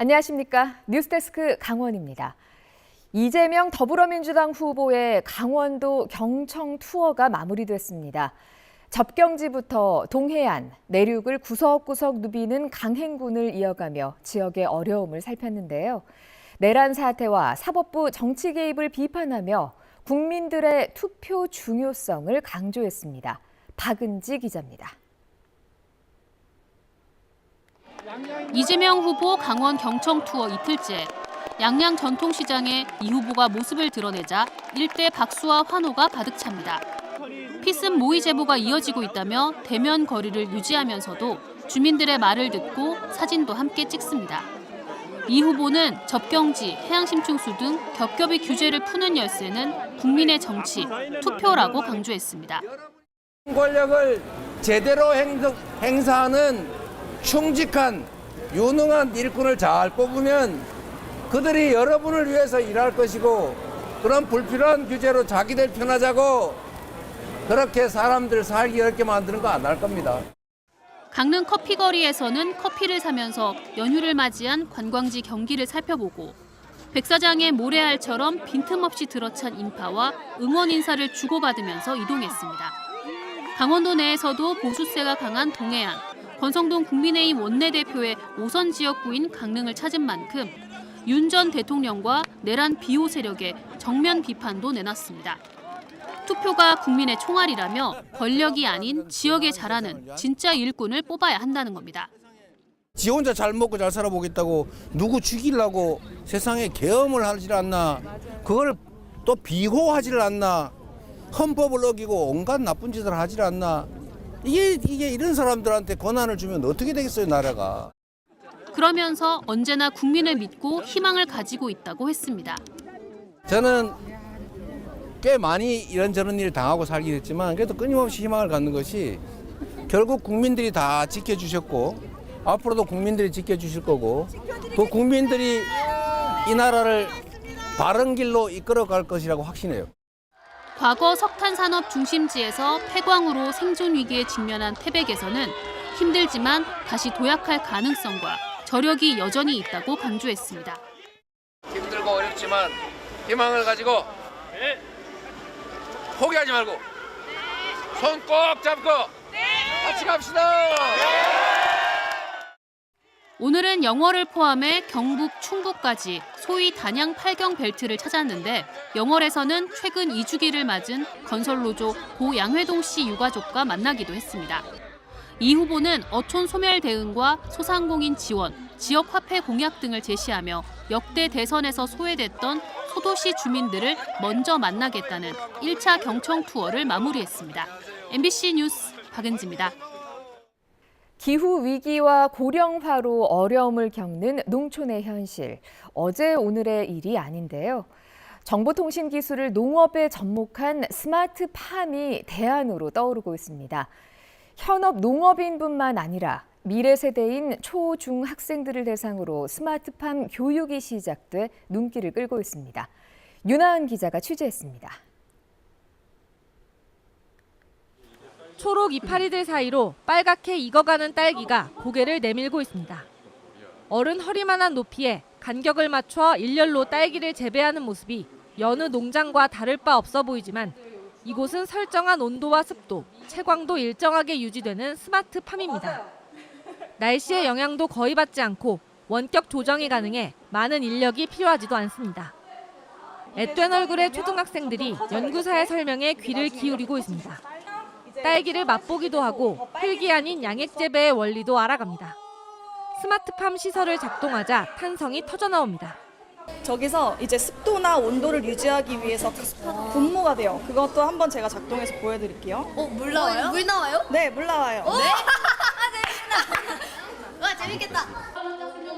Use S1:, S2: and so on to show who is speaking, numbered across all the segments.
S1: 안녕하십니까. 뉴스데스크 강원입니다. 이재명 더불어민주당 후보의 강원도 경청 투어가 마무리됐습니다. 접경지부터 동해안, 내륙을 구석구석 누비는 강행군을 이어가며 지역의 어려움을 살폈는데요. 내란 사태와 사법부 정치 개입을 비판하며 국민들의 투표 중요성을 강조했습니다. 박은지 기자입니다.
S2: 이재명 후보 강원 경청 투어 이틀째, 양양 전통시장에 이 후보가 모습을 드러내자 일대 박수와 환호가 가득 찹니다. 피습 모의 제보가 이어지고 있다며 대면 거리를 유지하면서도 주민들의 말을 듣고 사진도 함께 찍습니다. 이 후보는 접경지, 해양심층수 등 겹겹이 규제를 푸는 열쇠는 국민의 정치, 투표라고 강조했습니다.
S3: 권력을 제대로 행사하는 충직한, 유능한 일꾼을 잘 뽑으면 그들이 여러분을 위해서 일할 것이고, 그런 불필요한 규제로 자기들 편하자고 그렇게 사람들 살기 어렵게 만드는 거 안 할 겁니다.
S2: 강릉 커피거리에서는 커피를 사면서 연휴를 맞이한 관광지 경기를 살펴보고, 백사장의 모래알처럼 빈틈없이 들어찬 인파와 응원 인사를 주고받으면서 이동했습니다. 강원도 내에서도 보수세가 강한 동해안, 권성동 국민의힘 원내대표의 5선 지역구인 강릉을 찾은 만큼 윤 전 대통령과 내란 비호 세력의 정면 비판도 내놨습니다. 투표가 국민의 총알이라며 권력이 아닌 지역에 잘하는 진짜 일꾼을 뽑아야 한다는 겁니다.
S3: 지 혼자 잘 먹고 잘 살아보겠다고 누구 죽이려고 세상에 계엄을 하질 않나, 그걸 또 비호하질 않나, 헌법을 어기고 온갖 나쁜 짓을 하질 않나. 이게 이런 사람들한테 권한을 주면 어떻게 되겠어요, 나라가.
S2: 그러면서 언제나 국민을 믿고 희망을 가지고 있다고 했습니다.
S3: 저는 꽤 많이 이런저런 일을 당하고 살긴 했지만 그래도 끊임없이 희망을 갖는 것이, 결국 국민들이 다 지켜주셨고 앞으로도 국민들이 지켜주실 거고, 그 국민들이 이 나라를 바른 길로 이끌어갈 것이라고 확신해요.
S2: 과거 석탄 산업 중심지에서 폐광으로 생존 위기에 직면한 태백에서는 힘들지만 다시 도약할 가능성과 저력이 여전히 있다고 강조했습니다.
S4: 힘들고 어렵지만 희망을 가지고 포기하지 말고 손 꼭 잡고 같이 갑시다.
S2: 오늘은 영월을 포함해 경북, 충북까지 소위 단양 8경 벨트를 찾았는데, 영월에서는 최근 이주기를 맞은 건설노조 고 양회동 씨 유가족과 만나기도 했습니다. 이 후보는 어촌 소멸 대응과 소상공인 지원, 지역 화폐 공약 등을 제시하며 역대 대선에서 소외됐던 소도시 주민들을 먼저 만나겠다는 1차 경청 투어를 마무리했습니다. MBC 뉴스 박은지입니다.
S1: 기후 위기와 고령화로 어려움을 겪는 농촌의 현실. 어제 오늘의 일이 아닌데요. 정보통신 기술을 농업에 접목한 스마트팜이 대안으로 떠오르고 있습니다. 현업 농업인뿐만 아니라 미래 세대인 초, 중 학생들을 대상으로 스마트팜 교육이 시작돼 눈길을 끌고 있습니다. 윤하은 기자가 취재했습니다.
S5: 초록 이파리들 사이로 빨갛게 익어가는 딸기가 고개를 내밀고 있습니다. 어른 허리만한 높이에 간격을 맞춰 일렬로 딸기를 재배하는 모습이 여느 농장과 다를 바 없어 보이지만, 이곳은 설정한 온도와 습도, 채광도 일정하게 유지되는 스마트팜입니다. 날씨의 영향도 거의 받지 않고 원격 조정이 가능해 많은 인력이 필요하지도 않습니다. 앳된 얼굴의 초등학생들이 연구사의 설명에 귀를 기울이고 있습니다. 딸기를 맛보기도 하고 흙이 아닌 양액 재배의 원리도 알아갑니다. 스마트팜 시설을 작동하자 탄성이 터져나옵니다.
S6: 저기서 이제 습도나 온도를 유지하기 위해서 분무가 돼요. 그것도 한번 제가 작동해서 보여드릴게요.
S7: 물 나와요? 물 나와요?
S6: 네, 물 나와요.
S7: 네? 재밌다. 와, 재밌겠다.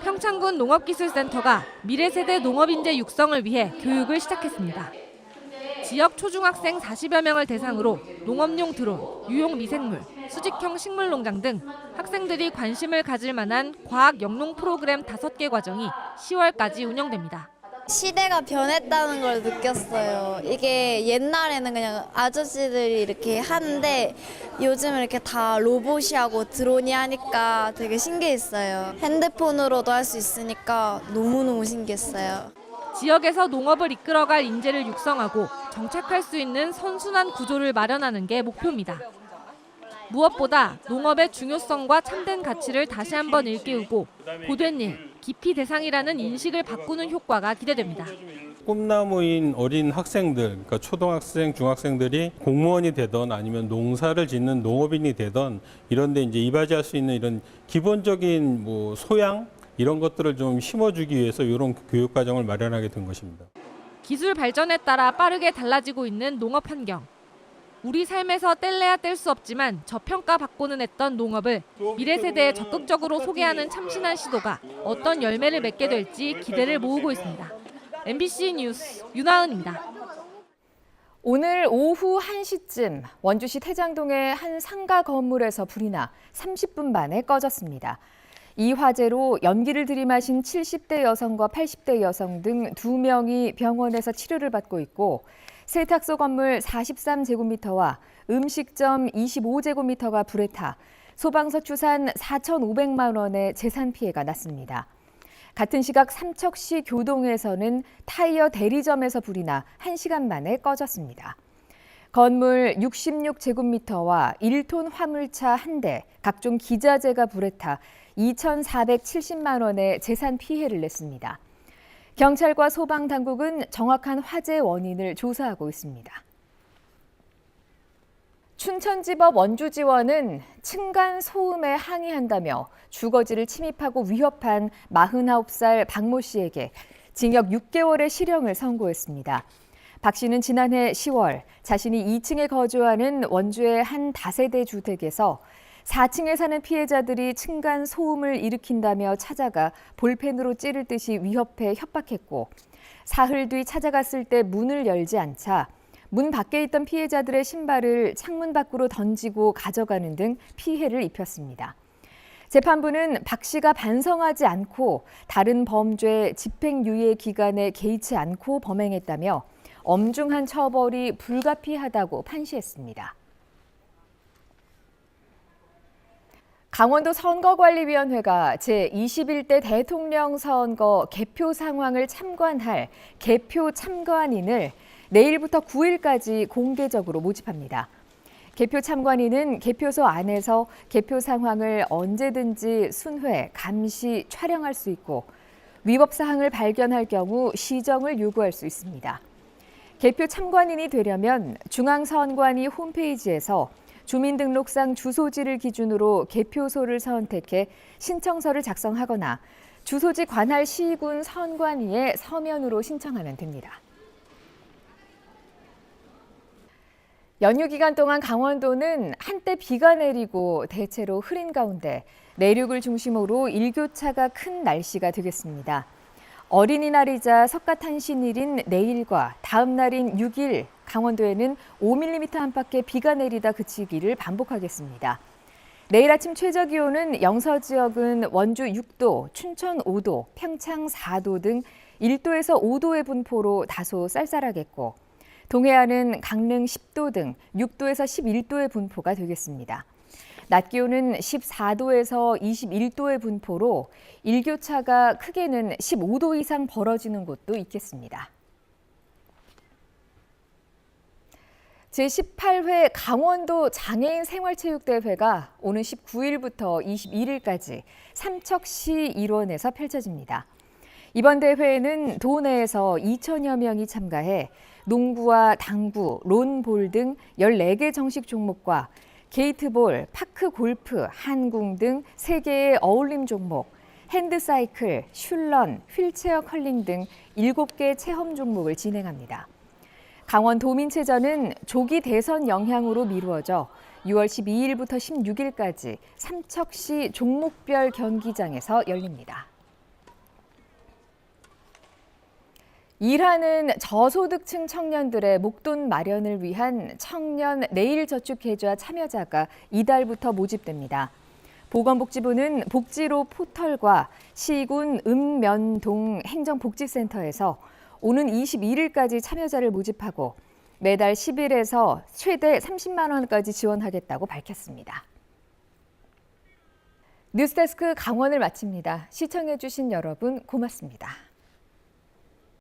S5: 평창군 농업기술센터가 미래세대 농업인재 육성을 위해 교육을 시작했습니다. 지역 초중학생 40여 명을 대상으로 농업용 드론, 유용 미생물, 수직형 식물농장 등 학생들이 관심을 가질 만한 과학 영농 프로그램 5개 과정이 10월까지 운영됩니다.
S7: 시대가 변했다는 걸 느꼈어요. 이게 옛날에는 그냥 아저씨들이 이렇게 하는데 요즘은 이렇게 다 로봇이 하고 드론이 하니까 되게 신기했어요. 핸드폰으로도 할 수 있으니까 너무너무 신기했어요.
S5: 지역에서 농업을 이끌어갈 인재를 육성하고 정착할 수 있는 선순환 구조를 마련하는 게 목표입니다. 무엇보다 농업의 중요성과 참된 가치를 다시 한번 일깨우고 고된 일, 기피 대상이라는 인식을 바꾸는 효과가 기대됩니다.
S8: 꿈나무인 어린 학생들, 그러니까 초등학생, 중학생들이 공무원이 되던 아니면 농사를 짓는 농업인이 되던 이런 데 이제 이바지할 수 있는 이런 기본적인 뭐 소양 이런 것들을 좀 심어주기 위해서 이런 교육 과정을 마련하게 된 것입니다.
S5: 기술 발전에 따라 빠르게 달라지고 있는 농업 환경. 우리 삶에서 뗄래야 뗄 수 없지만 저평가받고는 했던 농업을 미래 세대에 적극적으로 소개하는 참신한 시도가 어떤 열매를 맺게 될지 기대를 모으고 있습니다. MBC 뉴스 윤하은입니다.
S1: 오늘 오후 1시쯤 원주시 태장동의 한 상가 건물에서 불이 나 30분 만에 꺼졌습니다. 이 화재로 연기를 들이마신 70대 여성과 80대 여성 등 2명이 병원에서 치료를 받고 있고 세탁소 건물 43제곱미터와 음식점 25제곱미터가 불에 타 소방서 추산 4,500만 원의 재산 피해가 났습니다. 같은 시각 삼척시 교동에서는 타이어 대리점에서 불이 나 1시간 만에 꺼졌습니다. 건물 66제곱미터와 1톤 화물차 1대, 각종 기자재가 불에 타 2,470만 원의 재산 피해를 냈습니다. 경찰과 소방당국은 정확한 화재 원인을 조사하고 있습니다. 춘천지법 원주지원은 층간 소음에 항의한다며 주거지를 침입하고 위협한 49살 박모 씨에게 징역 6개월의 실형을 선고했습니다. 박 씨는 지난해 10월 자신이 2층에 거주하는 원주의 한 다세대 주택에서 4층에 사는 피해자들이 층간 소음을 일으킨다며 찾아가 볼펜으로 찌를 듯이 위협해 협박했고 사흘 뒤 찾아갔을 때 문을 열지 않자 문 밖에 있던 피해자들의 신발을 창문 밖으로 던지고 가져가는 등 피해를 입혔습니다. 재판부는 박 씨가 반성하지 않고 다른 범죄 집행유예 기간에 개의치 않고 범행했다며 엄중한 처벌이 불가피하다고 판시했습니다. 강원도 선거관리위원회가 제21대 대통령 선거 개표 상황을 참관할 개표 참관인을 내일부터 9일까지 공개적으로 모집합니다. 개표 참관인은 개표소 안에서 개표 상황을 언제든지 순회, 감시, 촬영할 수 있고 위법 사항을 발견할 경우 시정을 요구할 수 있습니다. 개표 참관인이 되려면 중앙선관위 홈페이지에서 주민등록상 주소지를 기준으로 개표소를 선택해 신청서를 작성하거나 주소지 관할 시군 선관위에 서면으로 신청하면 됩니다. 연휴 기간 동안 강원도는 한때 비가 내리고 대체로 흐린 가운데 내륙을 중심으로 일교차가 큰 날씨가 되겠습니다. 어린이날이자 석가탄신일인 내일과 다음 날인 6일 강원도에는 5mm 안팎의 비가 내리다 그치기를 반복하겠습니다. 내일 아침 최저 기온은 영서 지역은 원주 6도, 춘천 5도, 평창 4도 등 1도에서 5도의 분포로 다소 쌀쌀하겠고 동해안은 강릉 10도 등 6도에서 11도의 분포가 되겠습니다. 낮 기온은 14도에서 21도의 분포로 일교차가 크게는 15도 이상 벌어지는 곳도 있겠습니다. 제18회 강원도 장애인 생활체육대회가 오는 19일부터 21일까지 삼척시 일원에서 펼쳐집니다. 이번 대회에는 도내에서 2천여 명이 참가해 농구와 당구, 론볼 등 14개 정식 종목과 게이트볼, 파크 골프, 한궁 등 3개의 어울림 종목, 핸드사이클, 슐런, 휠체어 컬링 등 7개 체험 종목을 진행합니다. 강원도민체전은 조기 대선 영향으로 미루어져 6월 12일부터 16일까지 삼척시 종목별 경기장에서 열립니다. 일하는 저소득층 청년들의 목돈 마련을 위한 청년 내일저축계좌 참여자가 이달부터 모집됩니다. 보건복지부는 복지로 포털과 시군 읍면동 행정복지센터에서 오는 21일까지 참여자를 모집하고 매달 10일에서 최대 30만 원까지 지원하겠다고 밝혔습니다. 뉴스데스크 강원을 마칩니다. 시청해주신 여러분 고맙습니다.